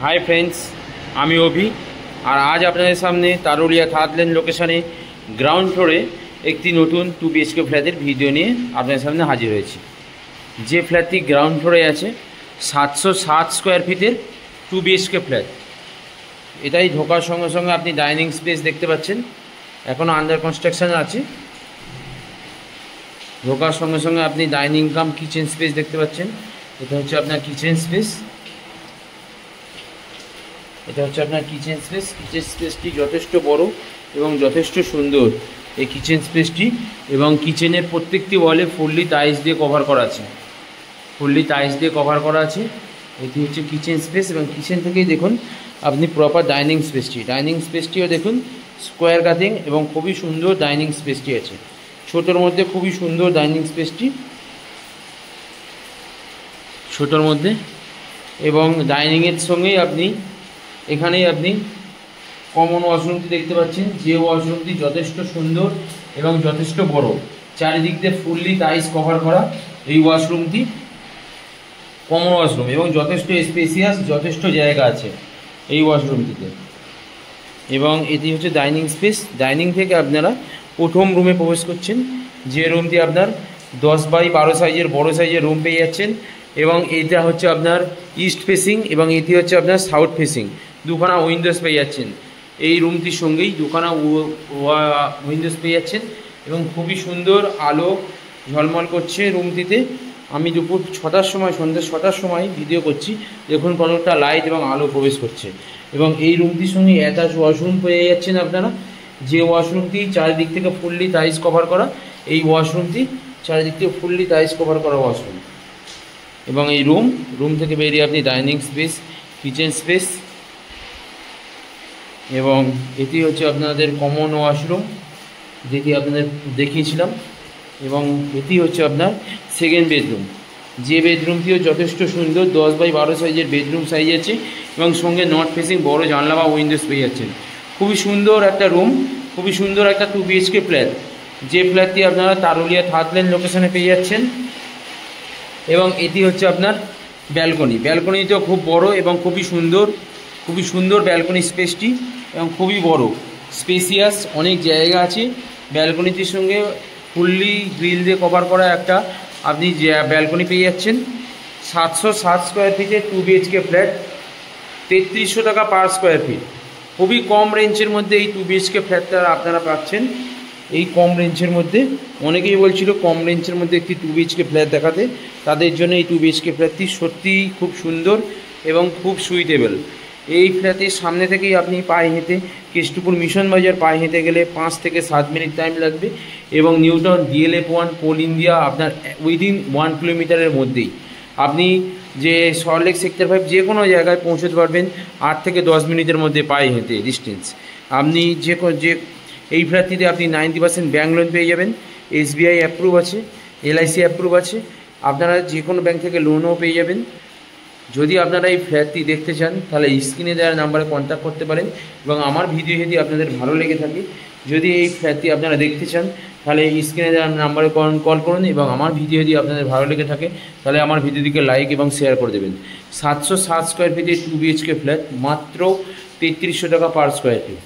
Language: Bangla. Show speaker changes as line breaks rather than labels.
হাই ফ্রেন্ডস, আমি অভি। আর আজ আপনাদের সামনে তারুলিয়া থার্ড লেন লোকেশানে গ্রাউন্ড ফ্লোরে একটি নতুন 2 BHK ফ্ল্যাটের ভিডিও নিয়ে আপনাদের সামনে হাজির হয়েছি। যে ফ্ল্যাটটি গ্রাউন্ড ফ্লোরে আছে 760 স্কোয়ার ফিটের 2 BHK ফ্ল্যাট। এটাই ঢোকার সঙ্গে সঙ্গে আপনি ডাইনিং স্পেস দেখতে পাচ্ছেন, এখনও আন্ডার কনস্ট্রাকশান আছে। ঢোকার সঙ্গে সঙ্গে আপনি ডাইনিং কাম কিচেন স্পেস দেখতে পাচ্ছেন। এটা হচ্ছে আপনার কিচেন স্পেস। কিচেন স্পেসটি যথেষ্ট বড় এবং যথেষ্ট সুন্দর এই কিচেন স্পেসটি। এবং কিচেনের প্রত্যেকটি ওয়ালে ফুললি টাইলস দিয়ে কভার করা আছে। এটি হচ্ছে কিচেন স্পেস এবং কিচেন থেকেই দেখুন আপনি প্রপার ডাইনিং স্পেসটিও দেখুন, স্কোয়ার কাটিং এবং খুবই সুন্দর ডাইনিং স্পেসটি আছে। ছোটোর মধ্যে খুবই সুন্দর ডাইনিং স্পেসটি, ছোটোর মধ্যে। এবং ডাইনিংয়ের সঙ্গেই এখানেই আপনি কমন ওয়াশরুমটি দেখতে পাচ্ছেন, যে ওয়াশরুমটি যথেষ্ট সুন্দর এবং যথেষ্ট বড়। চারিদিক দিয়ে ফুললি টাইলস কভার করা এই ওয়াশরুমটি কমন ওয়াশরুম এবং যথেষ্ট স্পেসিয়াস, যথেষ্ট জায়গা আছে এই ওয়াশরুমটিতে। এবং এটি হচ্ছে ডাইনিং স্পেস। ডাইনিং থেকে আপনারা প্রথম রুমে প্রবেশ করছেন, যে রুমটি আপনার 10x12 সাইজের বড় সাইজের রুম পেয়ে যাচ্ছেন। এবং এইটা হচ্ছে আপনার ইস্ট ফেসিং এবং এটি হচ্ছে আপনার সাউথ ফেসিং। দুখানা উইন্ডোজ পেয়ে যাচ্ছেন এই রুমটির সঙ্গেই, দুখানা উইন্ডোজ পেয়ে যাচ্ছেন এবং খুবই সুন্দর আলো ঝলমল করছে রুমটিতে। আমি দুপুর 6টার সময়, সন্ধ্যা 6টার সময় ভিডিও করছি, দেখুন কতটা লাইট এবং আলো প্রবেশ করছে। এবং এই রুমটির সঙ্গে অ্যাটাচ ওয়াশরুম পেয়ে যাচ্ছেন আপনারা, যে ওয়াশরুমটি চারিদিক থেকে ফুললি টাইলস কভার করা। এই ওয়াশরুমটি চারিদিক থেকে ফুললি টাইলস কভার করা ওয়াশরুম। এবং এই রুম থেকে বেরিয়ে আপনি ডাইনিং স্পেস, কিচেন স্পেস, এবং এটি হচ্ছে আপনাদের কমন ওয়াশরুম যেটি আপনাদের দেখিয়েছিলাম। এবং এটি হচ্ছে আপনার সেকেন্ড বেডরুম, যে বেডরুমটিও যথেষ্ট সুন্দর। 10x12 সাইজের বেডরুম সাইজ আছে এবং সঙ্গে নর্থ ফেসিং বড় জানলা বা উইন্ডোজ পেয়ে যাচ্ছেন। খুবই সুন্দর একটা রুম, খুবই সুন্দর একটা 2 BHK ফ্ল্যাট, যে ফ্ল্যাটটি আপনারা তারুলিয়া থার্ড লেন লোকেশানে পেয়ে যাচ্ছেন। এবং এটি হচ্ছে আপনার ব্যালকনিটাও খুব বড় এবং খুবই সুন্দর ব্যালকনি স্পেসটি, এবং খুবই বড় স্পেসিয়াস, অনেক জায়গা আছে। ব্যালকনিটির সঙ্গে ফুললি গ্রিল দিয়ে কভার করা একটা আপনি ব্যালকনি পেয়ে যাচ্ছেন। 760 স্কোয়ার ফিটের 2 BHK ফ্ল্যাট, 3300 টাকা পার স্কোয়ার ফিট। খুবই কম রেঞ্জের মধ্যে এই 2 BHK ফ্ল্যাটটা আপনারা পাচ্ছেন। এই কম রেঞ্জের মধ্যে অনেকেই বলছিল কম রেঞ্জের মধ্যে একটি 2 BHK ফ্ল্যাট দেখাতে, তাদের জন্য এই 2 BHK ফ্ল্যাটটি সত্যিই খুব সুন্দর এবং খুব সুইটেবল। এই ফ্ল্যাটের সামনে থেকেই আপনি পায়ে হেঁটে কেষ্টপুর মিশন বাজার পায়ে হেঁটে গেলে 5 থেকে 7 মিনিট টাইম লাগবে। এবং নিউটাউন DLF 1 কোল ইন্ডিয়া আপনার উইদিন 1 কিলোমিটারের মধ্যেই। আপনি যে সল্টলেক সেক্টর 5 যে কোনো জায়গায় পৌঁছতে পারবেন 8 থেকে 10 মিনিটের মধ্যে পায়ে হেঁটে ডিস্টেন্স। আপনি যে এই ফ্ল্যাটটিতে আপনি 90% ব্যাঙ্ক লোন পেয়ে যাবেন, SBI অ্যাপ্রুভ আছে, LIC অ্যাপ্রুভ আছে। আপনারা যে কোনো ব্যাঙ্ক থেকে লোনও পেয়ে যাবেন। যদি আপনারা এই ফ্ল্যাটটি দেখতে চান তাহলে স্ক্রিনে দেওয়ার নাম্বারে কন্ট্যাক্ট করতে পারেন। এবং আমার ভিডিও যদি আপনাদের ভালো লেগে থাকে, যদি এই ফ্ল্যাটটি আপনারা দেখতে চান তাহলে স্ক্রিনে দেওয়ার নাম্বারে কল করুন। এবং আমার ভিডিও যদি আপনাদের ভালো লেগে থাকে তাহলে আমার ভিডিওটিকে লাইক এবং শেয়ার করে দেবেন। 760 স্কোয়ার ফিটের 2 BHK ফ্ল্যাট, মাত্র 3300 টাকা পার স্কোয়ার ফিট।